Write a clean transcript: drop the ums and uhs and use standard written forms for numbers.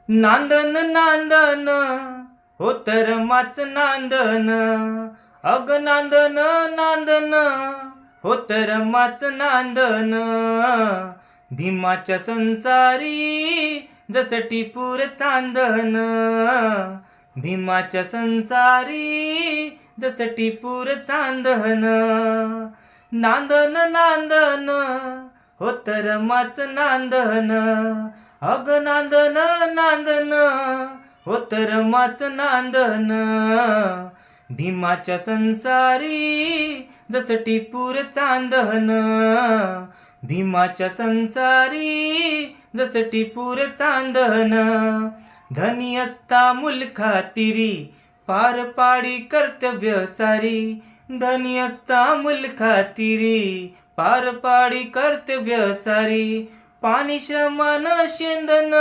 नांदन नांदन हो तर माच नांदन, अग नांदन नांदन हो तर माच नांदन. भीमाच्या संसारी जसं टिपूर चांदन, भीमाच्या संसारी जसं टिपूर चांदन. नांदन नांदन हो तर माच नांदन, अग नांदन नांदन हो तर माच नांदन. भीमाच्या संसारी जसं टिपूर चांदन, भीमाच्या संसारी जसं टिपूर चांदन. धनी असता मुलखातिरी पार पाडी कर्तव्य सारी, धनी असता मुलखातिरी पार पाडी कर्तव्य सारी. पाणी श्रमानं शेंदन